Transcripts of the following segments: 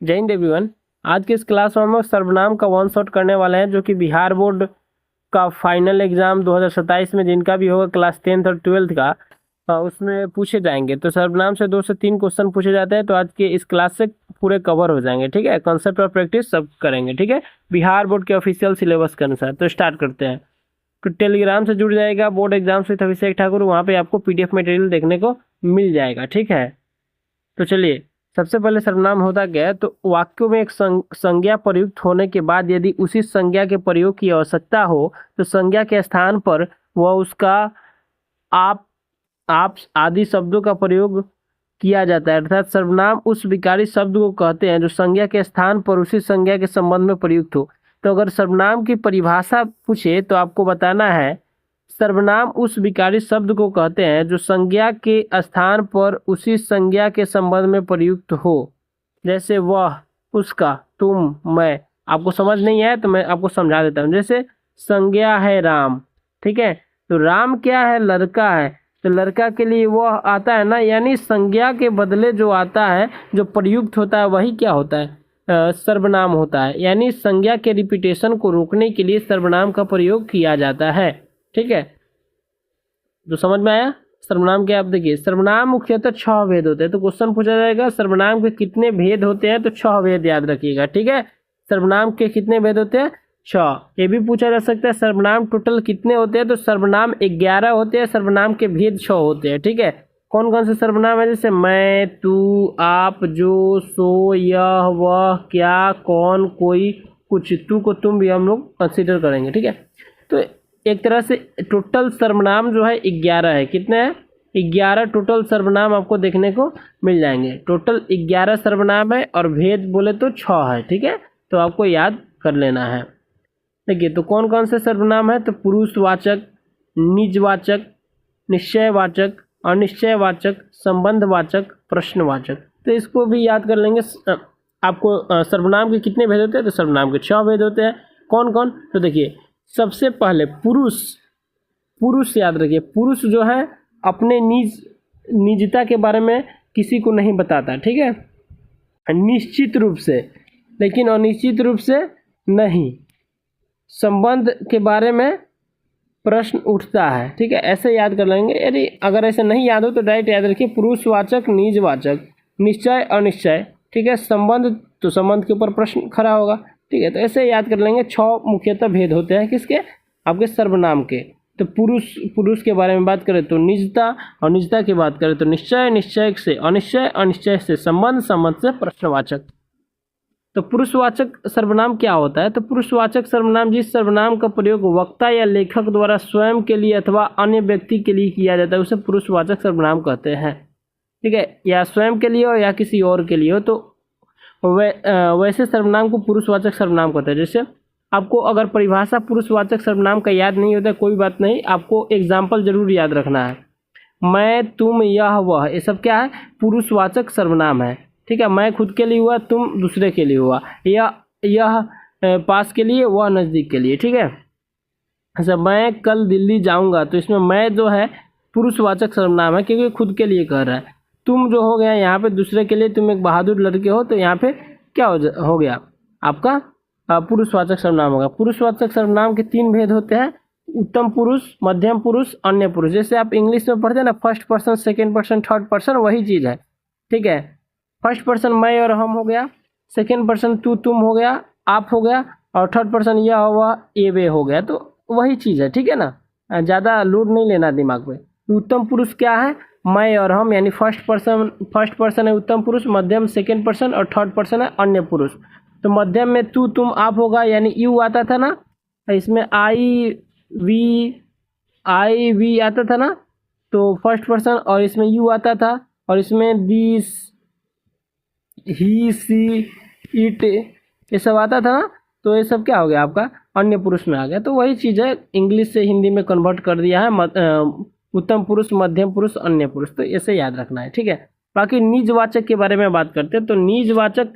जय हिंद एवरीवन। आज के इस क्लास में हम सर्वनाम का वन शॉट करने वाले हैं, जो कि बिहार बोर्ड का फाइनल एग्जाम 2027 में जिनका भी होगा क्लास 10th और 12th का, उसमें पूछे जाएंगे। तो सर्वनाम से 2 से 3 क्वेश्चन पूछे जाते हैं। तो आज के इस क्लास से पूरे कवर हो जाएंगे, ठीक है। कॉन्सेप्ट और प्रैक्टिस सब करेंगे, ठीक है, बिहार बोर्ड के ऑफिशियल सिलेबस के अनुसार। तो स्टार्ट करते हैं। तो टेलीग्राम से जुड़ जाएगा बोर्ड एग्जाम विद अभिषेक ठाकुर, वहाँ पे आपको PDF मटेरियल देखने को मिल जाएगा, ठीक है। तो चलिए, सबसे पहले सर्वनाम होता क्या है। तो वाक्यों में एक संज्ञा प्रयुक्त होने के बाद यदि उसी संज्ञा के प्रयोग की आवश्यकता हो तो संज्ञा के स्थान पर वह उसका आप आदि शब्दों का प्रयोग किया जाता है। अर्थात सर्वनाम उस विकारी शब्द को कहते हैं जो संज्ञा के स्थान पर उसी संज्ञा के संबंध में प्रयुक्त हो। तो अगर सर्वनाम की परिभाषा पूछे तो आपको बताना है, सर्वनाम उस विकारी शब्द को कहते हैं जो संज्ञा के स्थान पर उसी संज्ञा के संबंध में प्रयुक्त हो। जैसे वह, उसका, तुम, मैं। आपको समझ नहीं आया तो मैं आपको समझा देता हूँ। जैसे संज्ञा है राम, ठीक है। तो राम क्या है? लड़का है। तो लड़का के लिए वह आता है ना, यानी संज्ञा के बदले जो आता है, जो प्रयुक्त होता है, वही क्या होता है? सर्वनाम होता है। यानी संज्ञा के रिपीटेशन को रोकने के लिए सर्वनाम का प्रयोग किया जाता है, ठीक है। तो समझ में आया सर्वनाम के? आप देखिए, सर्वनाम मुख्यतः 6 भेद होते हैं। तो क्वेश्चन पूछा जाएगा सर्वनाम के कितने भेद होते हैं, तो 6 भेद याद रखिएगा, ठीक है। सर्वनाम के कितने भेद होते हैं? 6। ये भी पूछा जा सकता है सर्वनाम टोटल कितने होते हैं, तो सर्वनाम 11 होते हैं। सर्वनाम के भेद 6 होते हैं, ठीक है। कौन कौन से सर्वनाम है? जैसे मैं, तू, आप, जो, सो, यह, वह, क्या, कौन, कोई, कुछ। तू को तुम भी हम लोग कंसिडर करेंगे, ठीक है। तो एक तरह से टोटल सर्वनाम जो है 11 है। कितने हैं? 11 टोटल सर्वनाम आपको देखने को मिल जाएंगे। टोटल 11 सर्वनाम है और भेद बोले तो 6 है, ठीक है। तो आपको याद कर लेना है। देखिए, तो कौन कौन से सर्वनाम है? तो पुरुषवाचक, निजवाचक, निश्चयवाचक, अनिश्चयवाचक, संबंधवाचक, प्रश्नवाचक। तो इसको भी याद कर लेंगे। आपको सर्वनाम के कितने भेद होते हैं? तो सर्वनाम के 6 भेद होते हैं। कौन कौन? तो देखिए, सबसे पहले पुरुष। पुरुष याद रखिए, पुरुष जो है अपने निजता के बारे में किसी को नहीं बताता, ठीक है, निश्चित रूप से, लेकिन अनिश्चित रूप से नहीं। संबंध के बारे में प्रश्न उठता है, ठीक है। ऐसे याद कर लेंगे। यदि अगर ऐसे नहीं याद हो तो डायरेक्ट याद रखिए, पुरुषवाचक, निजवाचक, निश्चय, अनिश्चय, ठीक है। संबंध, तो संबंध के ऊपर प्रश्न खड़ा होगा, ठीक है। तो ऐसे याद कर लेंगे। 6 मुख्यतः भेद होते हैं किसके? आपके सर्वनाम के। तो पुरुष के बारे में बात करें तो निजता, और निजता की बात करें तो निश्चय, निश्चय से अनिश्चय, अनिश्चय से संबंध, संबंध से प्रश्नवाचक। तो पुरुषवाचक सर्वनाम क्या होता है? तो पुरुषवाचक सर्वनाम जिस सर्वनाम का प्रयोग वक्ता या लेखक द्वारा स्वयं के लिए अथवा अन्य व्यक्ति के लिए किया जाता है उसे पुरुषवाचक सर्वनाम कहते हैं, ठीक है। या स्वयं के लिए हो या किसी और के लिए हो, तो वैसे सर्वनाम को पुरुषवाचक सर्वनाम कहते हैं। जैसे आपको अगर परिभाषा पुरुषवाचक सर्वनाम का याद नहीं होता, कोई बात नहीं, आपको एग्जाम्पल जरूर याद रखना है। मैं, तुम, यह, वह, ये सब क्या है? पुरुषवाचक सर्वनाम है, ठीक है। मैं खुद के लिए हुआ, तुम दूसरे के लिए हुआ, यह पास के लिए, वह नज़दीक के लिए, ठीक है। अच्छा, मैं कल दिल्ली जाऊंगा, तो इसमें मैं जो है पुरुषवाचक सर्वनाम है, क्योंकि खुद के लिए कह रहा है। तुम जो हो गया यहाँ पे दूसरे के लिए, तुम एक बहादुर लड़के हो, तो यहाँ पे क्या हो गया? आपका पुरुषवाचक सर्वनाम होगा। पुरुषवाचक सर्वनाम के 3 भेद होते हैं, उत्तम पुरुष, मध्यम पुरुष, अन्य पुरुष। जैसे आप इंग्लिश में पढ़ते हैं ना, first person, second person, third person, वही चीज़ है, ठीक है। फर्स्ट पर्सन मैं और हम हो गया, सेकेंड पर्सन तू, तुम हो गया, आप हो गया, और थर्ड पर्सन यह हुआ, ये वे हो गया। तो वही चीज़ है, ठीक है ना। ज़्यादा लोड नहीं लेना दिमाग में। उत्तम पुरुष क्या है? मैं और हम, यानी फर्स्ट पर्सन है उत्तम पुरुष, मध्यम सेकेंड पर्सन, और थर्ड पर्सन है अन्य पुरुष। तो मध्यम में तू, तुम, आप होगा, यानी यू आता था ना, इसमें आई वी आता था ना, तो फर्स्ट पर्सन, और इसमें यू आता था, और इसमें दिस, ही, सी, इट, ये सब आता था ना। तो ये सब क्या हो गया? आपका अन्य पुरुष में आ गया। तो वही चीज़ है, इंग्लिश से हिंदी में कन्वर्ट कर दिया है, उत्तम पुरुष, मध्यम पुरुष, अन्य पुरुष। तो ऐसे याद रखना है, ठीक है। बाकी निजवाचक के बारे में बात करते हैं। तो निजवाचक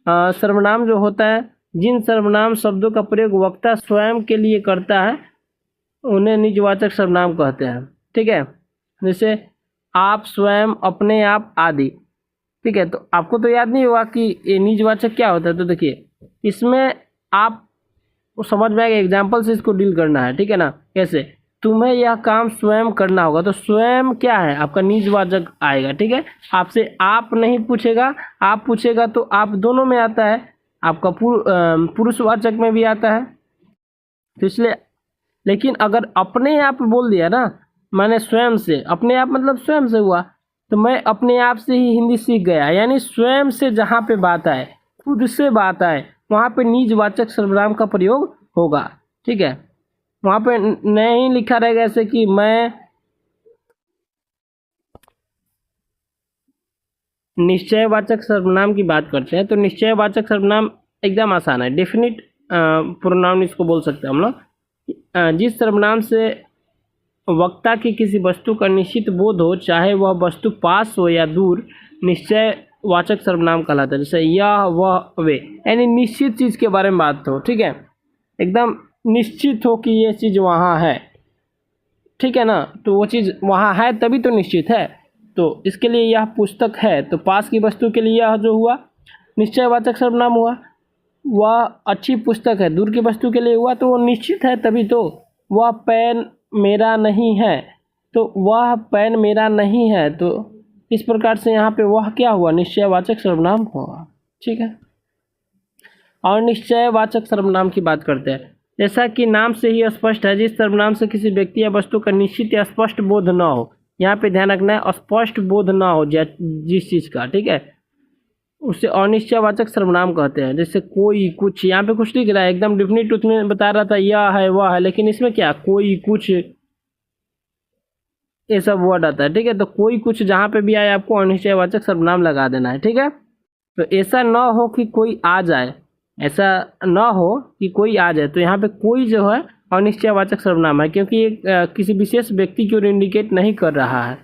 सर्वनाम जो होता है, जिन सर्वनाम शब्दों का प्रयोग वक्ता स्वयं के लिए करता है उन्हें निजवाचक सर्वनाम कहते हैं, ठीक है। जैसे आप, स्वयं, अपने आप आदि। ठीक है। तो आपको तो याद नहीं होगा कि ये निजवाचक क्या होता है। तो देखिए इसमें आप समझ में आएगा, एग्जाम्पल से इसको डील करना है, ठीक है ना। कैसे, तुम्हें यह काम स्वयं करना होगा, तो स्वयं क्या है, आपका निजवाचक आएगा, ठीक है। आपसे आप नहीं पूछेगा, आप पूछेगा तो आप दोनों में आता है, आपका पुरुषवाचक में भी आता है। तो इसलिए, लेकिन अगर अपने आप बोल दिया ना, मैंने स्वयं से, अपने आप मतलब स्वयं से हुआ, तो मैं अपने आप से ही हिंदी सीख गया, यानी स्वयं से जहाँ पे बात आए, खुद से बात आए, वहाँ पे निजवाचक सर्वनाम का प्रयोग होगा, ठीक है। वहाँ पे नहीं लिखा रहेगा ऐसे कि मैं, निश्चयवाचक सर्वनाम की बात करते हैं। तो निश्चयवाचक सर्वनाम एकदम आसान है, डेफिनिट प्रोनाउन इसको बोल सकते हैं हम लोग। जिस सर्वनाम से वक्ता की किसी वस्तु का निश्चित बोध हो, चाहे वह वस्तु पास हो या दूर, निश्चयवाचक सर्वनाम कहलाता है। जैसे यह, वह, वे, यानी निश्चित चीज़ के बारे में बात हो, ठीक है, एकदम निश्चित हो कि ये चीज़ वहाँ है, ठीक है ना। तो वो चीज़ वहाँ है तभी तो निश्चित है। तो इसके लिए यह पुस्तक है, तो पास की वस्तु के लिए यह जो हुआ निश्चयवाचक सर्वनाम हुआ। वह अच्छी पुस्तक है, दूर की वस्तु के लिए हुआ तो वो निश्चित है तभी तो। वह पेन मेरा नहीं है, तो वह पेन मेरा नहीं है, तो इस प्रकार से यहाँ पे वह क्या हुआ, निश्चयवाचक सर्वनाम हुआ, ठीक है। और निश्चयवाचक सर्वनाम की बात करते हैं। जैसा कि नाम से ही स्पष्ट है, जिस सर्वनाम से किसी व्यक्ति या वस्तु का निश्चित या स्पष्ट बोध न हो, यहाँ पे ध्यान रखना है, स्पष्ट बोध न हो जिस चीज़ का, ठीक है, उसे अनिश्चयवाचक सर्वनाम कहते हैं। जैसे कोई, कुछ, यहाँ पे कुछ लिख रहा है, एकदम डिफिनिट उसमें बता रहा था यह है, वह है, लेकिन इसमें क्या, कोई, कुछ, ये सब वर्ड आता है, ठीक है। तो कोई, कुछ जहाँ पे भी आए आपको अनिश्चयवाचक सर्वनाम लगा देना है, ठीक है। तो ऐसा न हो कि कोई आ जाए, ऐसा न हो कि कोई आ जाए, तो यहाँ पे कोई जो है अनिश्चयवाचक सर्वनाम है, क्योंकि ये किसी विशेष व्यक्ति की ओर इंडिकेट नहीं कर रहा है।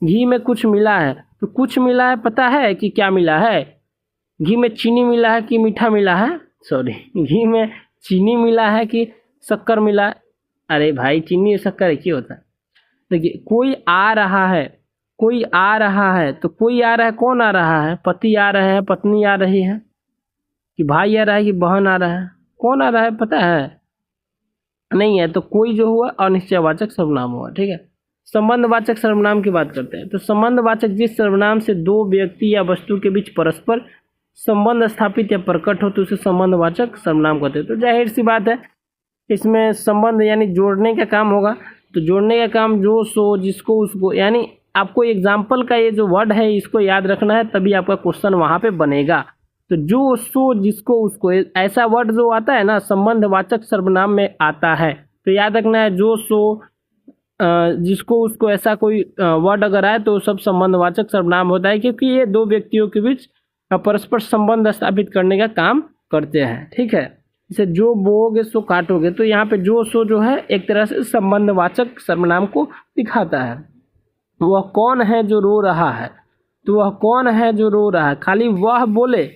घी में कुछ मिला है, तो कुछ मिला है, पता है कि क्या मिला है। घी में चीनी मिला है कि मीठा मिला है, सॉरी, घी में चीनी मिला है कि शक्कर मिला है। अरे भाई, चीनी और शक्कर एक ही होता है। देखिए कोई आ रहा है, कोई आ रहा है, तो कोई आ रहा है, कौन आ रहा है, पति आ रहे हैं, पत्नी आ रही है, कि भाई आ रहा है, कि बहन आ रहा है, कौन आ रहा है पता है नहीं है। तो कोई जो हुआ अनिश्चयवाचक सर्वनाम हुआ, ठीक है। संबंधवाचक सर्वनाम की बात करते हैं। तो संबंधवाचक जिस सर्वनाम से दो व्यक्ति या वस्तु के बीच परस्पर संबंध स्थापित या प्रकट हो, तो उसे संबंधवाचक सर्वनाम कहते हैं। तो जाहिर सी बात है, इसमें संबंध यानी जोड़ने का काम होगा। तो जोड़ने का काम जो, सो, जिसको, उसको, यानी आपको एग्जाम्पल का ये जो वर्ड है इसको याद रखना है, तभी आपका क्वेश्चन वहाँ पे बनेगा। तो जो, सो, जिसको, उसको, ऐसा वर्ड जो आता है ना संबंधवाचक सर्वनाम में आता है, तो याद रखना है जो, सो, जिसको, उसको, ऐसा कोई वर्ड अगर आए तो सब संबंधवाचक सर्वनाम होता है, क्योंकि ये दो व्यक्तियों के बीच परस्पर संबंध स्थापित करने का काम करते हैं, ठीक है। जैसे जो बोओगे सो काटोगे, तो यहाँ पे जो, सो जो है एक तरह से संबंधवाचक सर्वनाम को दिखाता है। वह कौन है जो रो रहा है, तो वह कौन है जो रो रहा है, खाली वह बोले,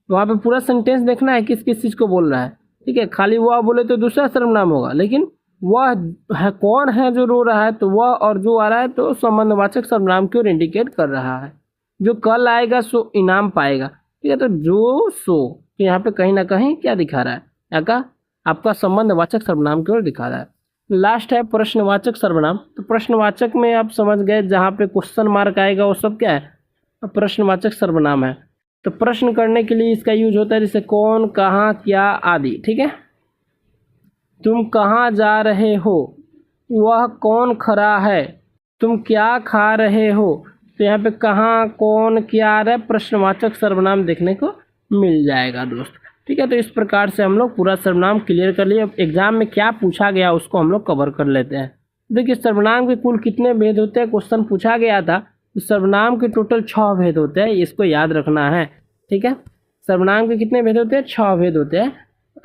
वहाँ पे पूरा सेंटेंस देखना है किस किस चीज़ को बोल रहा है, ठीक है। खाली वह बोले तो दूसरा सर्वनाम होगा, लेकिन वह है, कौन है जो रो रहा है, तो वह और जो आ रहा है तो संबंधवाचक सर्वनाम की ओर इंडिकेट कर रहा है। जो कल आएगा सो इनाम पाएगा, ठीक है। तो जो, सो, तो यहाँ पे कहीं ना कहीं क्या दिखा रहा है, आपका संबंधवाचक सर्वनाम की ओर दिखा रहा है। लास्ट है प्रश्नवाचक सर्वनाम। तो प्रश्नवाचक में आप समझ गए, जहाँ पे क्वेश्चन मार्क आएगा वो सब क्या है, प्रश्नवाचक सर्वनाम है। तो प्रश्न करने के लिए इसका यूज होता है, जैसे कौन, कहाँ, क्या आदि, ठीक है। तुम कहाँ जा रहे हो, वह कौन खड़ा है, तुम क्या खा रहे हो, तो यहाँ पे कहाँ, कौन, क्या आ रहा है, प्रश्नवाचक सर्वनाम देखने को मिल जाएगा दोस्त, ठीक है। तो इस प्रकार से हम लोग पूरा सर्वनाम क्लियर कर लिए। अब एग्जाम में क्या पूछा गया उसको हम लोग कवर कर लेते हैं। देखिए सर्वनाम के कुल कितने भेद होते हैं, क्वेश्चन पूछा गया था। तो सर्वनाम के टोटल 6 भेद होते हैं, इसको याद रखना है, ठीक है। सर्वनाम के कितने भेद होते हैं, 6 भेद होते हैं।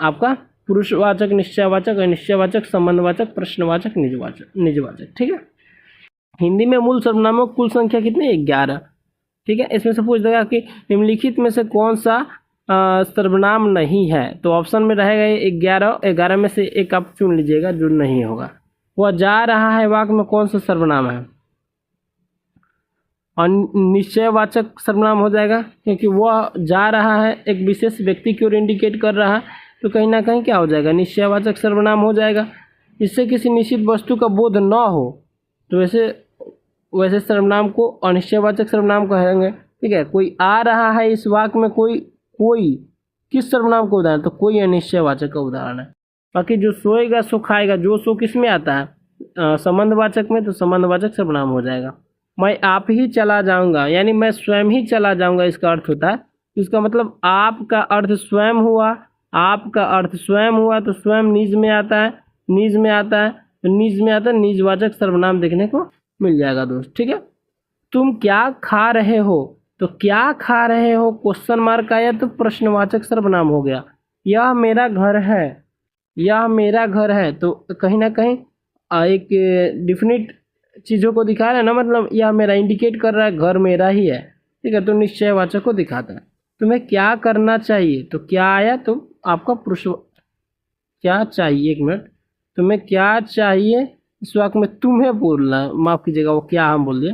आपका पुरुषवाचक, निश्चयवाचक, अनिश्चयवाचक, संबंधवाचक, प्रश्नवाचक, निजवाचक, ठीक है। हिंदी में मूल सर्वनामों की कुल संख्या कितनी है, 11, ठीक है। इसमें से पूछ देगा कि निम्नलिखित में से कौन सा सर्वनाम नहीं है, तो ऑप्शन में रहेगा 11 में से एक आप चुन लीजिएगा जो नहीं होगा। वह जा रहा है वाक्य में कौन सा सर्वनाम है, और निश्चयवाचक सर्वनाम हो जाएगा क्योंकि वह जा रहा है, एक विशेष व्यक्ति की ओर इंडिकेट कर रहा है, तो कहीं ना कहीं क्या हो जाएगा, निश्चयवाचक सर्वनाम हो जाएगा। इससे किसी निश्चित वस्तु का बोध न हो तो वैसे सर्वनाम को अनिश्चयवाचक सर्वनाम कहेंगे। ठीक है, कोई आ रहा है इस वाक्य में, कोई किस सर्वनाम का उदाहरण, तो कोई अनिश्चयवाचक का उदाहरण है। बाकी जो सोएगा सो खाएगा, जो सो किस में आता है, संबंधवाचक में, तो संबंधवाचक सर्वनाम हो जाएगा। मैं आप ही चला जाऊंगा, यानी मैं स्वयं ही चला जाऊंगा, इसका अर्थ होता है। इसका मतलब आप का अर्थ स्वयं हुआ, आप का अर्थ स्वयं हुआ, तो स्वयं निज में आता है, निज में आता है, तो निज में आता है, निजवाचक सर्वनाम देखने को मिल जाएगा दोस्त। ठीक है, तुम क्या खा रहे हो, तो क्या खा रहे हो क्वेश्चन मार्क आया तो प्रश्नवाचक सर्वनाम हो गया। यह मेरा घर है, यह मेरा घर है, तो कहीं ना कहीं एक डिफिनिट चीज़ों को दिखा रहा है ना, मतलब यह मेरा इंडिकेट कर रहा है घर मेरा ही है। ठीक है, तो निश्चयवाचक को दिखाता है। तुम्हें क्या करना चाहिए, तो क्या आया, तो आपका पुरुष क्या चाहिए, एक मिनट, तुम्हें क्या चाहिए, इस वाक्य में तुम्हें बोलना है, माफ कीजिएगा वो क्या हम बोल दिए,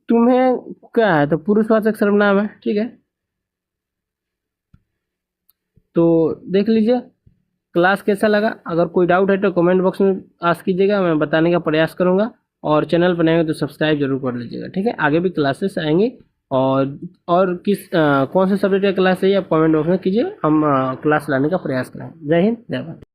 तुम्हें क्या है, तो पुरुषवाचक सर्वनाम है। ठीक है, तो देख लीजिए क्लास कैसा लगा। अगर कोई डाउट है तो कमेंट बॉक्स में आस्क कीजिएगा, मैं बताने का प्रयास करूंगा। और चैनल पर नए हो तो सब्सक्राइब जरूर कर लीजिएगा। ठीक है, आगे भी क्लासेस आएंगी, और कौन से सब्जेक्ट का क्लास चाहिए आप कमेंट बॉक्स में कीजिए, हम क्लास लाने का प्रयास करेंगे। जय हिंद, जय भारत।